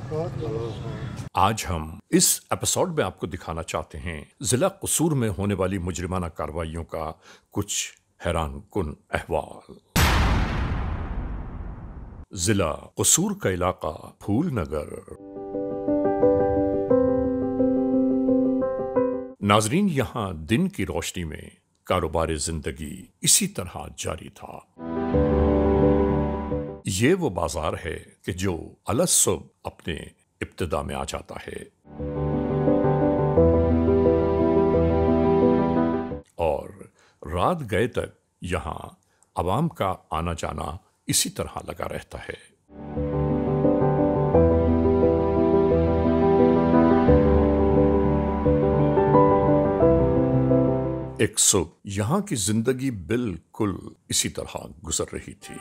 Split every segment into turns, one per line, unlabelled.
आज हम इस एपिसोड में आपको दिखाना चाहते हैं जिला कसूर में होने वाली मुजरिमाना कार्रवाइयों का कुछ हैरानकुन अहवाल। जिला कसूर का इलाका फूलनगर। नाजरीन, यहां दिन की रोशनी में कारोबार जिंदगी इसी तरह जारी था। ये वो बाजार है कि जो अलसुब अपने इब्तिदा में आ जाता है और रात गए तक यहां अवाम का आना जाना इसी तरह लगा रहता है। एक सुबह यहां की जिंदगी बिल्कुल इसी तरह गुजर रही थी।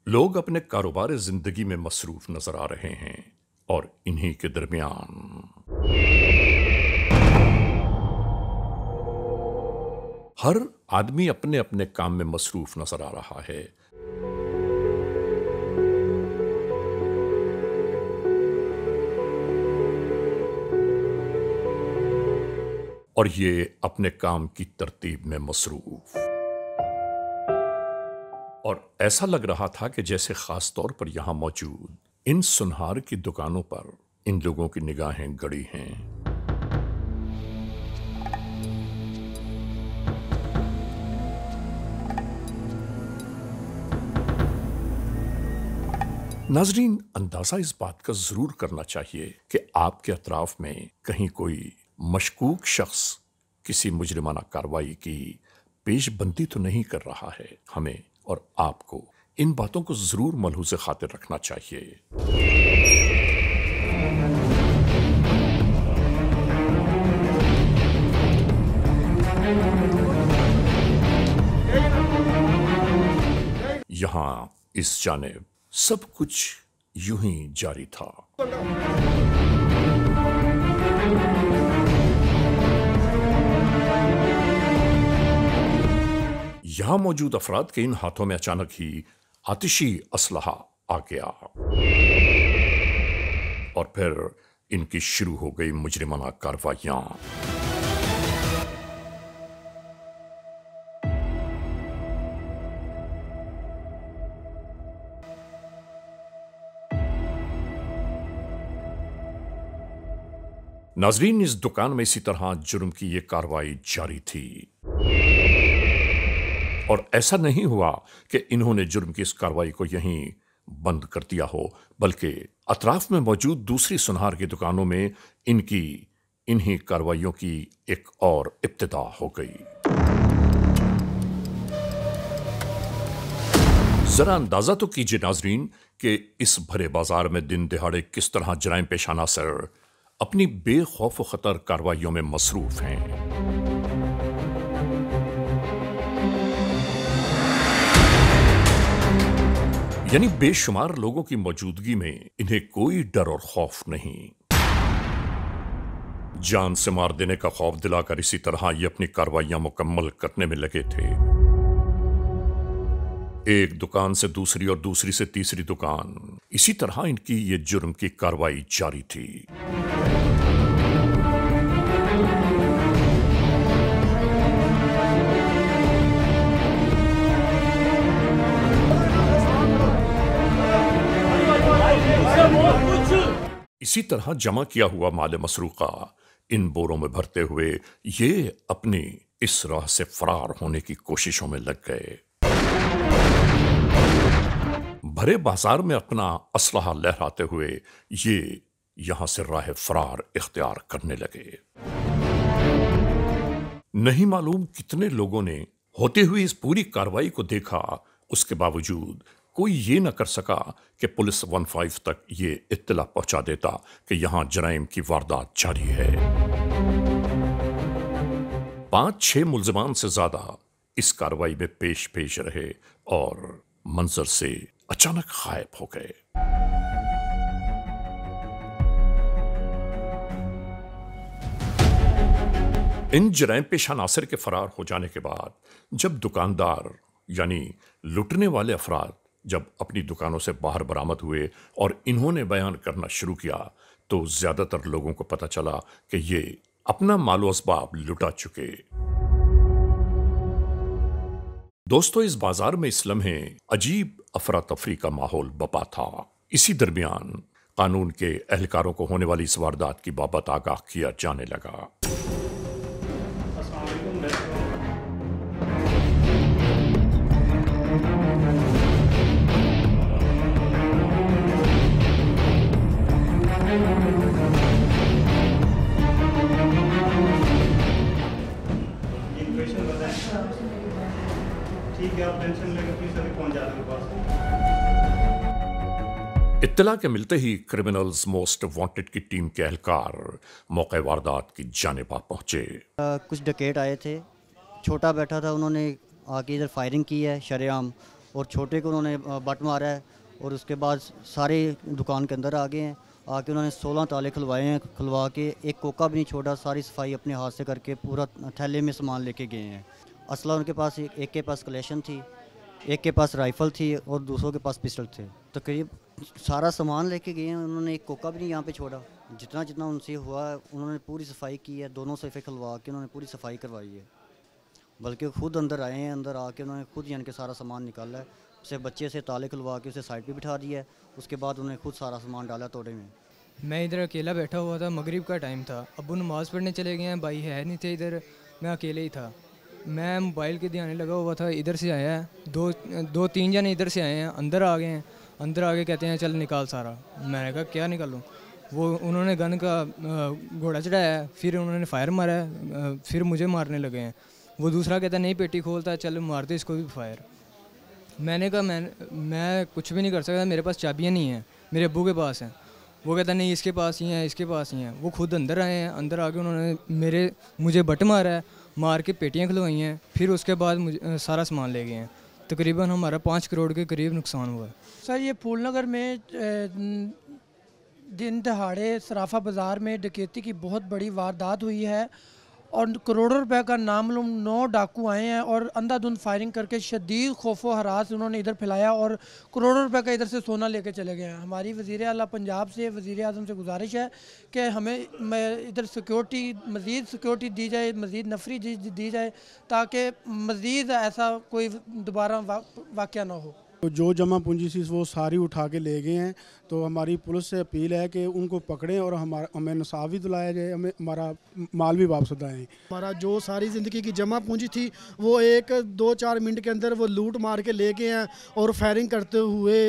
लोग अपने कारोबार जिंदगी में मसरूफ नजर आ रहे हैं और इन्हीं के दरमियान हर आदमी अपने अपने काम में मसरूफ नजर आ रहा है। और ये अपने काम की तरतीब में मसरूफ। और ऐसा लग रहा था कि जैसे खास तौर पर यहां मौजूद इन सुनहार की दुकानों पर इन लोगों की निगाहें गड़ी हैं। नाजरीन, अंदाजा इस बात का जरूर करना चाहिए कि आपके अतराफ में कहीं कोई मशकूक शख्स किसी मुजरिमाना कार्रवाई की पेशबंदी तो नहीं कर रहा है। हमें और आपको इन बातों को जरूर मलहूज़े खातिर रखना चाहिए। यहां इस जानिब सब कुछ यूं ही जारी था। यहां मौजूद अफराद के इन हाथों में अचानक ही आतिशी असलहा आ गया और फिर इनकी शुरू हो गई मुजरिमाना कार्रवाइयां। नाजरीन, इस दुकान में इसी तरह जुर्म की यह कार्रवाई जारी थी और ऐसा नहीं हुआ कि इन्होंने जुर्म की इस कार्रवाई को यहीं बंद कर दिया हो, बल्कि अतराफ में मौजूद दूसरी सुनहार की दुकानों में इनकी इन्हीं कार्रवाइयों की एक और इब्तिदा हो गई। जरा अंदाजा तो कीजिए नाजरीन कि इस भरे बाजार में दिन दिहाड़े किस तरह जराइम पेशाना सर अपनी बेखौफ खतर कार्रवाइयों में मसरूफ हैं। यानी बेशुमार लोगों की मौजूदगी में इन्हें कोई डर और खौफ नहीं। जान से मार देने का खौफ दिलाकर इसी तरह ये अपनी कार्रवाइयां मुकम्मल करने में लगे थे। एक दुकान से दूसरी और दूसरी से तीसरी दुकान, इसी तरह इनकी ये जुर्म की कार्रवाई जारी थी। इसी तरह जमा किया हुआ माल मसरूका इन बोरों में भरते हुए ये अपनी इस राह से फरार होने की कोशिशों में लग गए। भरे बाजार में अपना असलहा लहराते हुए ये यहां से राह फरार इख्तियार करने लगे। नहीं मालूम कितने लोगों ने होती हुई इस पूरी कार्रवाई को देखा, उसके बावजूद कोई ये न कर सका कि पुलिस 15 तक ये इत्तला पहुंचा देता कि यहां जराइम की वारदात जारी है। 5-6 मुल्जिमान से ज्यादा इस कार्रवाई में पेश रहे और मंजर से अचानक गायब हो गए। इन जराइम पेशा नासिर के फरार हो जाने के बाद जब दुकानदार यानी लुटने वाले अफराद जब अपनी दुकानों से बाहर बरामद हुए और इन्होंने बयान करना शुरू किया तो ज्यादातर लोगों को पता चला कि ये अपना मालो असबाब लुटा चुके। दोस्तों, इस बाजार में इस लम्हे अजीब अफरा तफरी का माहौल बपा था। इसी दरमियान कानून के एहलकारों को होने वाली इस वारदात की बाबत आगाह किया जाने लगा।
ठीक है, आप टेंशन लेकर प्लीज अभी पहुंच जाने के पास।
इत्तला के मिलते ही क्रिमिनल्स मोस्ट वांटेड की टीम के एहलकार मौके वारदात की जानिब पहुंचे।
कुछ डकैत आए थे, छोटा बैठा था, उन्होंने आके इधर फायरिंग की है शरेआम, और छोटे को उन्होंने बट मारा है और उसके बाद सारे दुकान के अंदर आ गए हैं। आके उन्होंने 16 ताले खुलवाए हैं, खुलवा के एक कोका भी नहीं छोड़ा, सारी सफाई अपने हाथ से करके पूरा थैले में सामान लेके गए हैं। असला उनके पास एक के पास कलेक्शन थी, एक के पास राइफ़ल थी और दूसरों के पास पिस्टल थे। तकरीब सारा सामान लेके गए हैं, उन्होंने एक कोका भी नहीं यहाँ पे छोड़ा। जितना जितना उनसे हुआ उन्होंने पूरी सफाई की है, दोनों सोफे खुलवा के उन्होंने पूरी सफाई करवाई है। बल्कि खुद अंदर आए हैं, अंदर आके उन्होंने खुद यानी कि सारा सामान निकाला है। उसे बच्चे से ताले खुलवा के उसे साइड पे बिठा दिया है, उसके बाद उन्होंने खुद सारा सामान डाला तोड़े में।
मैं इधर अकेला बैठा हुआ था, मगरिब का टाइम था, अब्बू नमाज़ पढ़ने चले गए हैं, भाई है नहीं थे इधर, मैं अकेले ही था। मैं मोबाइल के ध्यान लगा हुआ था, इधर से आया है दो तीन जने इधर से आए हैं, अंदर आ गए हैं। अंदर आके कहते हैं चल निकाल सारा। मैंने कहा क्या निकालूं? वो उन्होंने गन का घोड़ा चढ़ाया है, फिर उन्होंने फायर मारा है, फिर मुझे मारने लगे हैं। वो दूसरा कहता नहीं पेटी खोलता है, चल मार दे इसको भी फायर। मैंने कहा मैं कुछ भी नहीं कर सकता, मेरे पास चाबियाँ नहीं हैं, मेरे अब्बू के पास हैं। वो कहता नहीं इसके पास ही हैं, इसके पास ही हैं। वो खुद अंदर आए हैं, अंदर आके उन्होंने मुझे बट मारा है, मार के पेटियाँ खुलवाई हैं, फिर उसके बाद मुझे सारा सामान ले गए हैं। तकरीबन हमारा 5 करोड़ के करीब नुकसान हुआ है।
सर ये फूलनगर में दिन दहाड़े सराफा बाज़ार में डकैती की बहुत बड़ी वारदात हुई है और करोड़ों रुपए का नामालूम 9 डाकू आए हैं और अंधाधुंध फायरिंग करके शदीद खौफो हरास उन्होंने इधर फैलाया और करोड़ों रुपए का इधर से सोना लेके चले गए हैं। हमारी वज़ीर आला पंजाब से, वज़ीर आज़म से गुजारिश है कि हमें इधर मज़ीद सिक्योरिटी दी जाए, मज़ीद नफरी दी जाए ताकि मज़ीद ऐसा कोई दोबारा वाक़या ना हो।
तो जो जमा पूंजी थी वो सारी उठा के ले गए हैं। तो हमारी पुलिस से अपील है कि उनको पकड़ें और हमें इंसाफ भी दिलाया जाए, हमें हमारा माल भी वापस दिलाएं।
हमारा जो सारी ज़िंदगी की जमा पूंजी थी वो 1-2-4 मिनट के अंदर वो लूट मार के ले गए हैं और फायरिंग करते हुए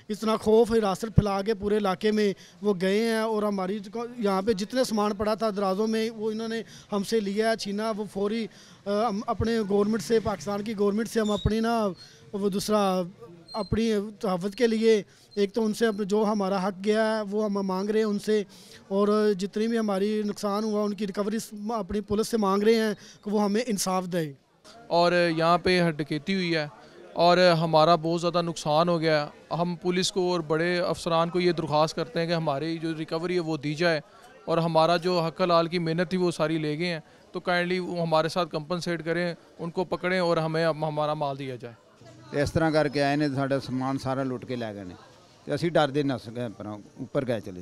इतना खौफ हिरासत फैला के पूरे इलाके में वो गए हैं। और हमारी यहाँ पे जितने सामान पड़ा था दराजों में वो इन्होंने हमसे लिया है, छीना। वो फौरी अपने गवर्नमेंट से, पाकिस्तान की गवर्नमेंट से हम अपनी ना वो दूसरा अपनी तहफ़्फ़ुज़ के लिए एक तो उनसे जो हमारा हक गया है वो हम मांग रहे हैं उनसे, और जितनी भी हमारी नुकसान हुआ उनकी रिकवरी अपनी पुलिस से मांग रहे हैं कि वो हमें इंसाफ दे।
और यहाँ पे डकैती हुई है और हमारा बहुत ज़्यादा नुकसान हो गया। हम पुलिस को और बड़े अफसरान को ये दरख्वास्त करते हैं कि हमारी जो रिकवरी है वो दी जाए और हमारा जो हक हलाल की मेहनत थी वो सारी ले गए हैं, तो काइंडली वो हमारे साथ कंपनसेट करें, उनको पकड़ें और हमें हमारा माल दिया जाए।
इस तरह करके आए ने, साडा समान सारा लुट के लै गए ने ते असीं डरदे नस गए, पर ऊपर गए चले।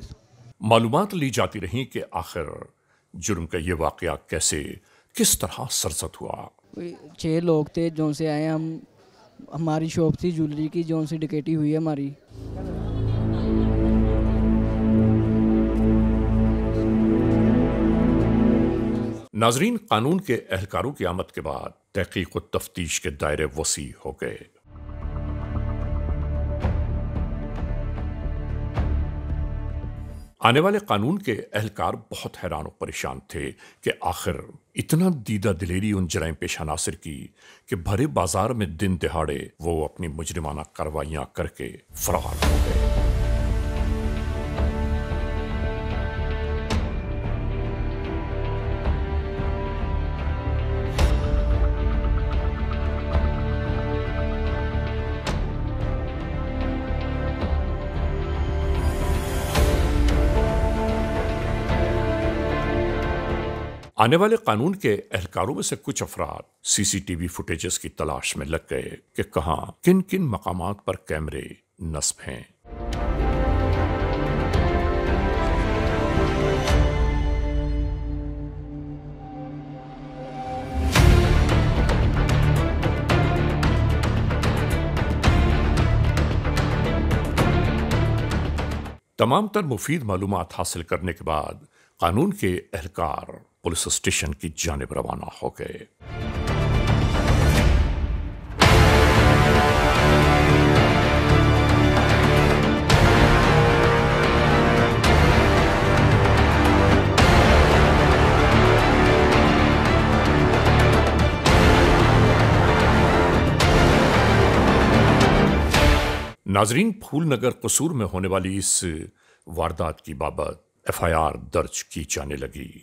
मालूमात ली जाती रही कि आखिर जुर्म का ये वाकया कैसे किस तरह सरसत हुआ।
6 लोग थे जो से आए हम, हमारी शॉप थी ज्वेलरी की, जो से डकैती हुई है हमारी।
नाजरीन, कानून के एहलकारों की आमद के बाद तहकीक और तफ्तीश के दायरे वसी हो गए। आने वाले कानून के एहलकार बहुत हैरान और परेशान थे कि आखिर इतना दीदा दिलेरी उन जराइम पेशा नासिर की कि भरे बाजार में दिन दिहाड़े वो अपनी मुजरिमाना कार्रवाइयां करके फरार हो गए। आने वाले कानून के एहलकारों में से कुछ अफराद सीसीटीवी फुटेजेस की तलाश में लग गए कि कहां किन किन मकामात पर कैमरे नस्ब हैं। तमाम तर मुफीद मालूमात हासिल करने के बाद कानून के एहलकार पुलिस स्टेशन की जानिब रवाना हो गए। नाजरीन, फूलनगर कसूर में होने वाली इस वारदात की बाबत FIR दर्ज की जाने लगी।